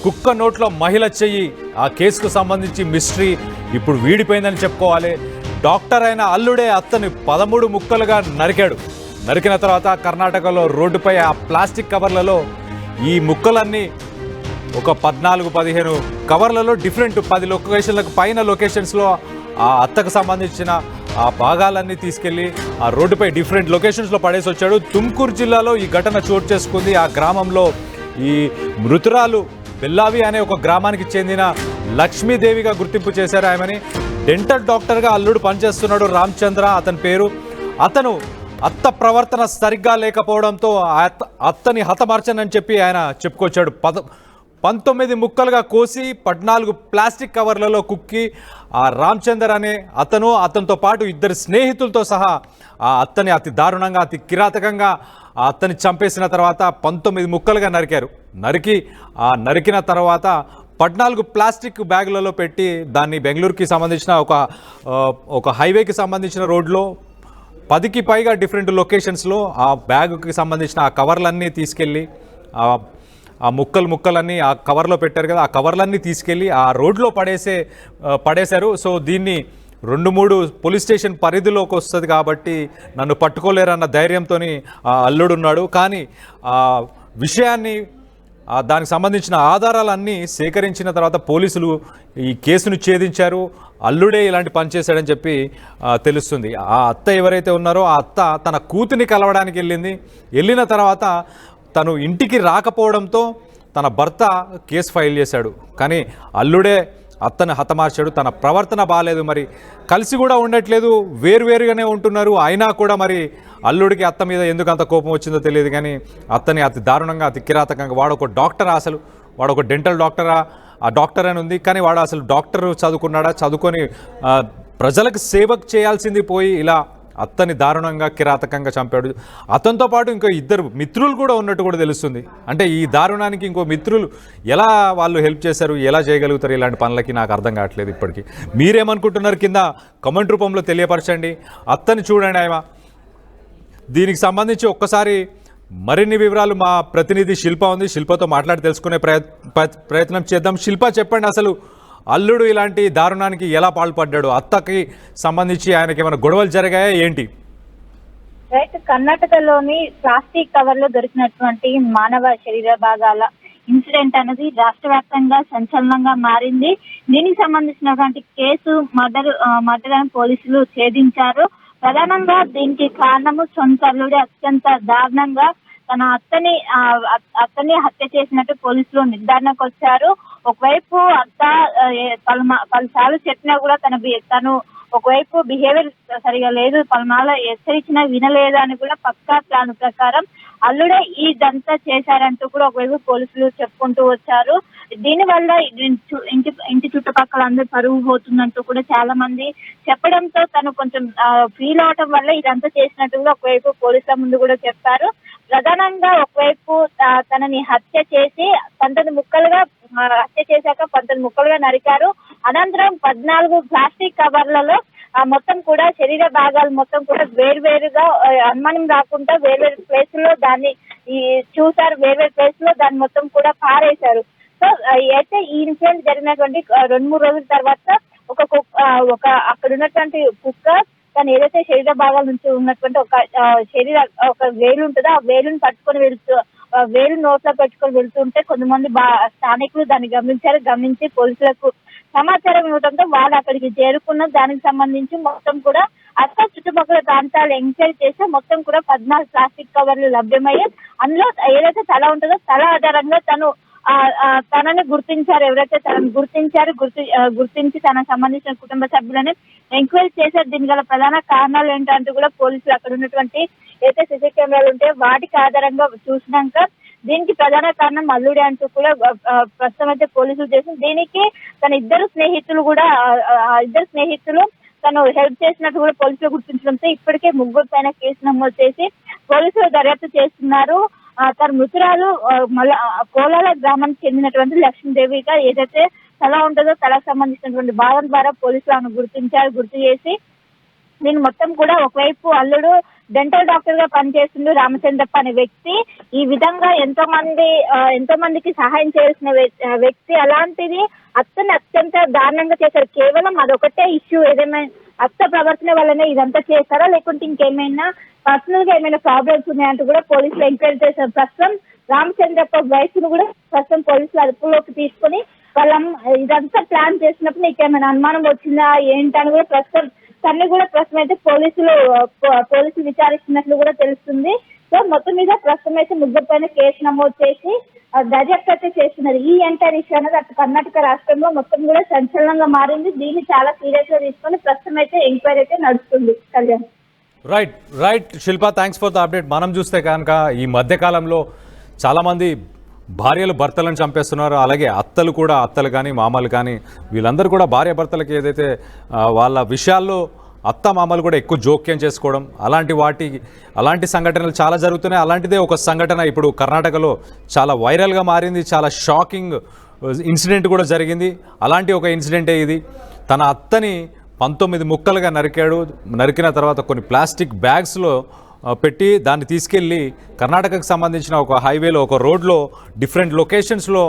కుక్క నోట్లో మహిళ చెయ్యి ఆ కేసుకు సంబంధించి మిస్టరీ ఇప్పుడు వీడిపోయిందని చెప్పుకోవాలి. డాక్టర్ అయిన అల్లుడే అత్తని 13 ముక్కలుగా నరికిన తర్వాత కర్ణాటకలో రోడ్డుపై ఆ ప్లాస్టిక్ కవర్లలో ఈ ముక్కలన్నీ ఒక 14-15 కవర్లలో డిఫరెంట్ 10 లొకేషన్లకు పైన లొకేషన్స్లో ఆ అత్తకు సంబంధించిన ఆ భాగాలన్నీ తీసుకెళ్లి ఆ రోడ్డుపై డిఫరెంట్ లొకేషన్స్లో పడేసి వచ్చాడు. తుమ్కూరు జిల్లాలో ఈ ఘటన చోటు చేసుకుంది. ఆ గ్రామంలో ఈ మృతురాలు బెల్లావి అనే ఒక గ్రామానికి చెందిన లక్ష్మీదేవిగా గుర్తింపు చేశారు. ఆమెని డెంటల్ డాక్టర్గా అల్లుడు పనిచేస్తున్నాడు రామచంద్ర అతని పేరు. అతను అత్త ప్రవర్తన సరిగ్గా లేకపోవడంతో అత్తని హతమార్చనని చెప్పి ఆయన చెప్పుకొచ్చాడు. 19 ముక్కలుగా కోసి 14 ప్లాస్టిక్ కవర్లలో కుక్కి ఆ రామచందర్ అనే అతనితో పాటు 2 స్నేహితులతో సహా ఆ అత్తని అతి దారుణంగా అతి కిరాతకంగా ఆ అత్తని చంపేసిన తర్వాత 19 ముక్కలుగా నరికిన తర్వాత 14 ప్లాస్టిక్ బ్యాగులలో పెట్టి దాన్ని బెంగళూరుకి సంబంధించిన ఒక హైవేకి సంబంధించిన రోడ్లో 10కి పైగా డిఫరెంట్ లొకేషన్స్లో ఆ బ్యాగుకి సంబంధించిన ఆ కవర్లన్నీ తీసుకెళ్ళి ఆ ముక్కలన్నీ ఆ కవర్లో పెట్టారు కదా, ఆ కవర్లన్నీ తీసుకెళ్ళి ఆ రోడ్లో పడేశారు. సో దీన్ని 2-3 పోలీస్ స్టేషన్ పరిధిలోకి వస్తుంది కాబట్టి నన్ను పట్టుకోలేరన్న ధైర్యంతో అల్లుడున్నాడు. కానీ ఆ విషయాన్ని దానికి సంబంధించిన ఆధారాలన్నీ సేకరించిన తర్వాత పోలీసులు ఈ కేసును ఛేదించారు. అల్లుడే ఇలాంటి పని చేశాడని చెప్పి తెలుస్తుంది. ఆ అత్త ఎవరైతే ఉన్నారో ఆ అత్త తన కూతుని కలవడానికి వెళ్ళిన తర్వాత తను ఇంటికి రాకపోవడంతో తన భర్త కేసు ఫైల్ చేశాడు. కానీ అల్లుడే అత్తని హతమార్చాడు. తన ప్రవర్తన బాగాలేదు, మరి కలిసి కూడా ఉండట్లేదు, వేరువేరుగానే ఉంటున్నారు. అయినా కూడా మరి అల్లుడికి అత్త మీద ఎందుకు అంత కోపం వచ్చిందో తెలియదు. కానీ అత్తని అతి దారుణంగా అతి కిరాతకంగా వాడొక డాక్టరా, అసలు వాడొక డెంటల్ డాక్టరా, ఆ డాక్టర్ అని ఉంది కానీ వాడు అసలు డాక్టర్ చదువుకున్నాడా, చదువుకొని ప్రజలకు సేవ చేయాల్సింది పోయి ఇలా అత్తని దారుణంగా కిరాతకంగా చంపాడు. అతనితో పాటు ఇంకో 2 మిత్రులు కూడా ఉన్నట్టు కూడా తెలుస్తుంది. అంటే ఈ దారుణానికి ఇంకో మిత్రులు ఎలా వాళ్ళు హెల్ప్ చేశారు, ఎలా చేయగలుగుతారు ఇలాంటి పనులకి నాకు అర్థం కావట్లేదు ఇప్పటికీ. మీరేమనుకుంటున్నారు కింద కమెంట్ రూపంలో తెలియపరచండి. అత్తని చూడండి ఆయన. దీనికి సంబంధించి ఒక్కసారి మరిన్ని వివరాలు మా ప్రతినిధి శిల్ప ఉంది, శిల్పతో మాట్లాడి తెలుసుకునే ప్రయత్నం చేద్దాం. శిల్ప, చెప్పండి అసలు అల్లుడు ఇలాంటి దారుణానికి ఎలా పాల్పడ్డాడు? అత్తకి సంబంధించి ఆయనకి ఏమైనా గొడవలు జరిగాయా ఏంటి? రైట్, కర్ణాటకలోని ప్లాస్టిక్ కవర్ లో దొరికినటువంటి మానవ శరీర భాగాల ఇన్సిడెంట్ అనేది రాష్ట్ర వ్యాప్తంగా సంచలనంగా మారింది. దీనికి సంబంధించినటువంటి కేసు మర్డర్ అని పోలీసులు ఛేదించారు. ప్రధానంగా దీనికి కారణము సొంత అల్లుడే అత్యంత దారుణంగా తన అత్తని హత్య చేసినట్టు పోలీసులు నిర్ధారణకు వచ్చారు. ఒకవైపు అత్త పలుసార్లు చెప్పినా కూడా తను ఒకవైపు బిహేవియర్ సరిగా లేదు, పలుమార్లు హెచ్చరించినా వినలేదు అని కూడా పక్కా ప్లాన్ ప్రకారం అల్లుడే ఇదంతా చేశారంటూ కూడా ఒకవైపు పోలీసులు చెప్పుకుంటూ వచ్చారు. దీనివల్ల ఇంటి చుట్టుపక్కల అందరూ పరువు పోతుందంటూ కూడా చాలా మంది చెప్పడంతో తను కొంచెం ఫీల్ అవటం వల్ల ఇదంతా చేసినట్టు కూడా ఒకవైపు పోలీసుల ముందు కూడా చెప్పారు. ప్రధానంగా ఒకవైపు తనని హత్య చేశాక 19 ముక్కలుగా నరికారు. అనంతరం 14 ప్లాస్టిక్ కవర్లలో మొత్తం కూడా శరీర భాగాలు మొత్తం కూడా వేరువేరుగా అనుమానం రాకుండా వేర్వేరు ప్లేసుల్లో దాన్ని చూసారు. వేర్వేరు ప్లేస్ లో దాన్ని మొత్తం కూడా పారేశారు. సో అయితే ఈ ఇన్సిడెంట్ జరిగినటువంటి 2-3 రోజుల తర్వాత ఒక అక్కడ ఉన్నటువంటి కుక్క తను ఏదైతే శరీర భాగాల నుంచి ఉన్నటువంటి ఒక వేలు ఉంటుందో ఆ వేలుని పట్టుకొని వేలు నోట్లో పెట్టుకొని వెళ్తుంటే కొంతమంది స్థానికులు దాన్ని గమనించి పోలీసులకు సమాచారం ఇవ్వడంతో వాళ్ళు అక్కడికి చేరుకున్న దానికి సంబంధించి మొత్తం కూడా అక్కడ చుట్టుపక్కల ప్రాంతాలు ఎంక్వైరీ చేస్తే మొత్తం కూడా 14 ప్లాస్టిక్ కవర్లు లభ్యమయ్యాయి. అందులో ఏదైతే తల ఉంటుందో తల ఆధారంగా తనని గుర్తించారు. ఎవరైతే తనను గుర్తించి తనకు సంబంధించిన కుటుంబ సభ్యులని ఎంక్వైరీ చేశారు. దీని గల ప్రధాన కారణాలు ఏంటంటూ కూడా పోలీసులు అక్కడ ఉన్నటువంటి ఏదైతే సీసీ కెమెరాలు ఉంటే వాటికి ఆధారంగా చూసినాక దీనికి ప్రధాన కారణం అల్లుడే అంటూ కూడా ప్రస్తుతం అయితే పోలీసులు చేసింది. దీనికి తన 2 స్నేహితులు తను హెల్ప్ చేసినట్టు కూడా పోలీసులు గుర్తించడంతో ఇప్పటికే 3 పైన కేసు నమోదు చేసి పోలీసులు దర్యాప్తు చేస్తున్నారు. తన మృతురాలు కోలాల గ్రామానికి చెందినటువంటి లక్ష్మీదేవిగా ఏదైతే తల ఉంటుందో తలకు సంబంధించినటువంటి భావం ద్వారా పోలీసులు ఆమెను గుర్తు చేసి దీన్ని మొత్తం కూడా ఒకవైపు అల్లుడు డెంటల్ డాక్టర్ గా పనిచేస్తుండు రామచంద్రప్ప అనే వ్యక్తి. ఈ విధంగా ఎంతో మందికి సహాయం చేయాల్సిన వ్యక్తి. అలాంటిది అత్తని అత్యంత దారుణంగా చేశారు. కేవలం అదొకటే ఇష్యూ, ఏదైనా అత్త ప్రవర్తన వల్లనే ఇదంతా చేస్తారా, లేకుంటే ఇంకేమైనా పర్సనల్ గా ఏమైనా ప్రాబ్లమ్స్ ఉన్నాయంటూ కూడా పోలీసులు ఎంక్వైరీ చేశారు. ప్రస్తుతం రామచంద్రప్ప వయసును కూడా ప్రస్తుతం పోలీసులు అదుపులోకి తీసుకొని ఇదంతా ప్లాన్ చేసినప్పుడు నీకేమైనా అనుమానం వచ్చిందా ఏంటని కూడా ప్రస్తుతం ప్రస్తుతం అయితే పోలీసులు విచారిస్తున్నట్లు కూడా తెలుస్తుంది. సో మొత్తం మీద ప్రస్తుతం అయితే ముగ్గురు పైన కేసు నమోదు చేసి దర్యాప్తు అయితే చేస్తున్నారు. ఈ ఎంటైర్ ఇష్యూ అనేది అటు కర్ణాటక రాష్ట్రంలో మొత్తం కూడా సంచలనంగా మారింది. దీన్ని చాలా సీరియస్ గా తీసుకొని ప్రస్తుతం అయితే ఎంక్వైరీ అయితే నడుస్తుంది. Kalyan. Right Shilpa, thanks for the update. మనం చూస్తే కనుక ఈ మధ్యకాలంలో చాలామంది భార్యలు భర్తలను చంపేస్తున్నారు. అలాగే అత్తలు కానీ మామలు కానీ వీళ్ళందరూ కూడా భార్య భర్తలకి ఏదైతే వాళ్ళ విషయాల్లో అత్త మామలు కూడా ఎక్కువ జోక్యం చేసుకోవడం, అలాంటి సంఘటనలు చాలా జరుగుతున్నాయి. అలాంటిదే ఒక సంఘటన ఇప్పుడు కర్ణాటకలో చాలా వైరల్గా మారింది. చాలా షాకింగ్ ఇన్సిడెంట్ కూడా జరిగింది. అలాంటి ఒక ఇన్సిడెంటే ఇది. తన అత్తని 19 ముక్కలుగా నరికిన తర్వాత కొన్ని ప్లాస్టిక్ బ్యాగ్స్లో పెట్టి దాన్ని తీసుకెళ్ళి కర్ణాటకకు సంబంధించిన ఒక హైవేలో ఒక రోడ్లో డిఫరెంట్ లొకేషన్స్లో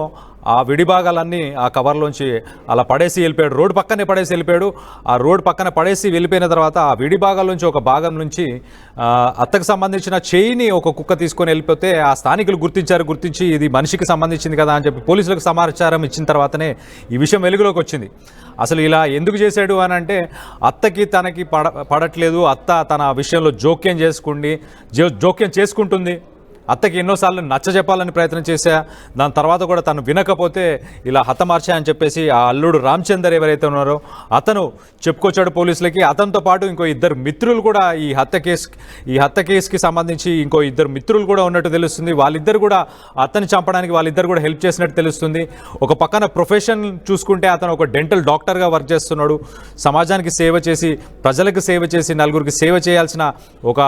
ఆ విడిభాగాలన్నీ ఆ కవర్లోంచి అలా పడేసి వెళ్ళిపోయాడు. రోడ్డు పక్కనే పడేసి వెళ్ళిపోయాడు. ఆ రోడ్డు పక్కన పడేసి వెళ్ళిపోయిన తర్వాత ఆ విడిభాగాల నుంచి ఒక భాగం నుంచి అత్తకు సంబంధించిన చెయ్యిని ఒక కుక్క తీసుకొని వెళ్ళిపోతే ఆ స్థానికులు గుర్తించి ఇది మనిషికి సంబంధించింది కదా అని చెప్పి పోలీసులకు సమాచారం ఇచ్చిన తర్వాతనే ఈ విషయం వెలుగులోకి వచ్చింది. అసలు ఇలా ఎందుకు చేశాడు అని అంటే అత్తకి తనకి పడట్లేదు, అత్త తన విషయంలో జోక్యం చేసుకుంటుంది. అత్తకి ఎన్నోసార్లు నచ్చ చెప్పాలని ప్రయత్నం చేశా, దాని తర్వాత కూడా తను వినకపోతే ఇలా హతమార్చా అని చెప్పేసి ఆ అల్లుడు రామచందర్ ఎవరైతే ఉన్నారో అతను చెప్పుకొచ్చాడు పోలీసులకి. అతనితో పాటు ఇంకో 2 మిత్రులు కూడా ఈ హత్య కేసుకి సంబంధించి ఇంకో 2 మిత్రులు కూడా ఉన్నట్టు తెలుస్తుంది. వాళ్ళిద్దరు కూడా అతన్ని చంపడానికి వాళ్ళిద్దరు కూడా హెల్ప్ చేసినట్టు తెలుస్తుంది. ఒక పక్కన ప్రొఫెషన్ చూసుకుంటే అతను ఒక డెంటల్ డాక్టర్గా వర్క్ చేస్తున్నాడు. సమాజానికి సేవ చేసి, ప్రజలకు సేవ చేసి, నలుగురికి సేవ చేయాల్సిన ఒక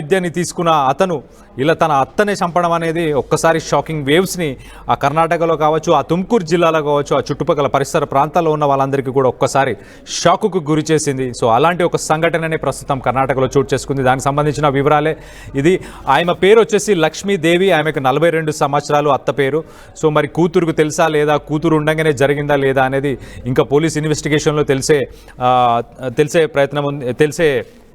విద్యని తీసుకున్న అతను ఇలా తన అత్తనే చంపడం అనేది ఒక్కసారి షాకింగ్ వేవ్స్ని ఆ కర్ణాటకలో కావచ్చు, ఆ తుమ్కూరు జిల్లాలో కావచ్చు, ఆ చుట్టుపక్కల పరిసర ప్రాంతాల్లో ఉన్న వాళ్ళందరికీ కూడా ఒక్కసారి షాకుకు గురి చేసింది. సో అలాంటి ఒక సంఘటననే ప్రస్తుతం కర్ణాటకలో చోటు చేసుకుంది. దానికి సంబంధించిన వివరాలే ఇది. ఆమె పేరు వచ్చేసి లక్ష్మీదేవి. ఆమెకు 42 సంవత్సరాలు అత్త పేరు. సో మరి కూతురుకు తెలుసా లేదా, కూతురు ఉండగానే జరిగిందా లేదా అనేది ఇంకా పోలీస్ ఇన్వెస్టిగేషన్లో తెలిసే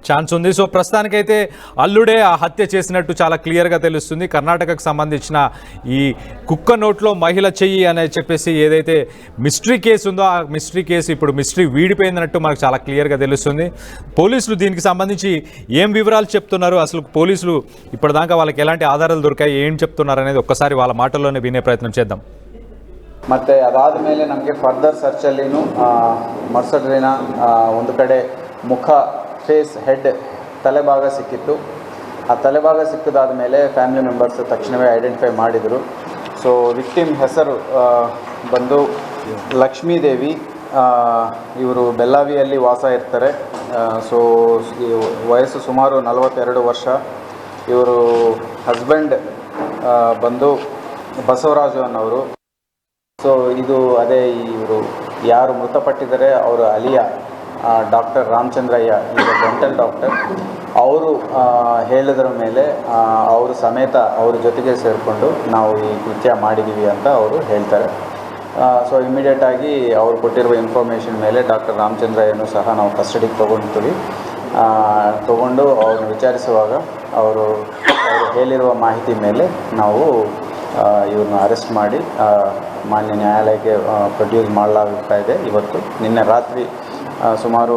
ఛాన్స్ ఉంది. సో ప్రస్తుతానికైతే అల్లుడే ఆ హత్య చేసినట్టు చాలా క్లియర్గా తెలుస్తుంది. కర్ణాటకకు సంబంధించిన ఈ కుక్క నోట్లో మహిళ చెయ్యి అని చెప్పేసి ఏదైతే మిస్టరీ కేసు ఉందో ఆ మిస్టరీ కేసు ఇప్పుడు మిస్టరీ వీడిపోయిందన్నట్టు మనకు చాలా క్లియర్గా తెలుస్తుంది. పోలీసులు దీనికి సంబంధించి ఏం వివరాలు చెప్తున్నారు, అసలు పోలీసులు ఇప్పటిదాకా వాళ్ళకి ఎలాంటి ఆధారాలు దొరికాయి, ఏం చెప్తున్నారు అనేది ఒక్కసారి వాళ్ళ మాటల్లోనే వినే ప్రయత్నం చేద్దాం. ಮತ್ತು ಅದಾದಮೇಲೆ ನಮಗೆ ಫರ್ದರ್ ಸರ್ಚಲ್ಲಿನೂ ಮರ್ಸರ್ ದಿನ ಒಂದು ಕಡೆ ಮುಖ, ಫೇಸ್, ಹೆಡ್, ತಲೆಭಾಗ ಸಿಕ್ಕಿತ್ತು. ಆ ತಲೆಭಾಗ ಸಿಕ್ಕಿದಾದ ಮೇಲೆ ಫ್ಯಾಮಿಲಿ ಮೆಂಬರ್ಸ್ ತಕ್ಷಣವೇ ಐಡೆಂಟಿಫೈ ಮಾಡಿದರು. ಸೊ ವಿಕ್ಟಿಮ್ ಹೆಸರು ಬಂದು ಲಕ್ಷ್ಮೀದೇವಿ. ಇವರು ಬೆಲ್ಲಾವಿಯಲ್ಲಿ ವಾಸ ಇರ್ತಾರೆ. ಸೊ ವಯಸ್ಸು ಸುಮಾರು 42 ವರ್ಷ. ಇವರು ಹಸ್ಬೆಂಡ್ ಬಂದು ಬಸವರಾಜು ಅನ್ನೋರು. ಸೊ ಇದು ಅದೇ ಇವರು ಯಾರು ಮೃತಪಟ್ಟಿದ್ದಾರೆ ಅವರ ಅಲಿಯ ಡಾಕ್ಟರ್ ರಾಮಚಂದ್ರಯ್ಯ, ಈಗ ಡೆಂಟಲ್ ಡಾಕ್ಟರ್. ಅವರು ಹೇಳಿದ್ರ ಮೇಲೆ ಅವರು ಸಮೇತ ಅವ್ರ ಜೊತೆಗೆ ಸೇರಿಕೊಂಡು ನಾವು ಈ ಕೃತ್ಯ ಮಾಡಿದ್ದೀವಿ ಅಂತ ಅವರು ಹೇಳ್ತಾರೆ. ಸೊ ಇಮಿಡಿಯೇಟಾಗಿ ಅವ್ರು ಕೊಟ್ಟಿರುವ ಇನ್ಫಾರ್ಮೇಷನ್ ಮೇಲೆ ಡಾಕ್ಟರ್ ರಾಮಚಂದ್ರಯ್ಯನೂ ಸಹ ನಾವು ಕಸ್ಟಡಿಗೆ ತೊಗೊಂಡು ಅವ್ರನ್ನ ವಿಚಾರಿಸುವಾಗ ಅವರು ಹೇಳಿರುವ ಮಾಹಿತಿ ಮೇಲೆ ನಾವು ಇವ್ರನ್ನ ಅರೆಸ್ಟ್ ಮಾಡಿ ಮಾನ್ಯ ನ್ಯಾಯಾಲಯಕ್ಕೆ ಪ್ರೊಡ್ಯೂಸ್ ಮಾಡಲಾಗ್ತಾ ಇದೆ. ಇವತ್ತು ನಿನ್ನೆ ರಾತ್ರಿ ಸುಮಾರು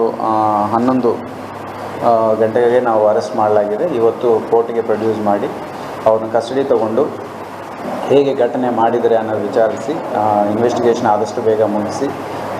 11 ಗಂಟೆಗೆ ನಾವು ಅರೆಸ್ಟ್ ಮಾಡಲಾಗಿದೆ. ಇವತ್ತು ಕೋರ್ಟಿಗೆ ಪ್ರೊಡ್ಯೂಸ್ ಮಾಡಿ ಅವ್ರನ್ನ ಕಸ್ಟಡಿ ತಗೊಂಡು ಹೇಗೆ ಘಟನೆ ಮಾಡಿದರೆ ಅನ್ನೋದು ವಿಚಾರಿಸಿ ಇನ್ವೆಸ್ಟಿಗೇಷನ್ ಆದಷ್ಟು ಬೇಗ ಮುಗಿಸಿ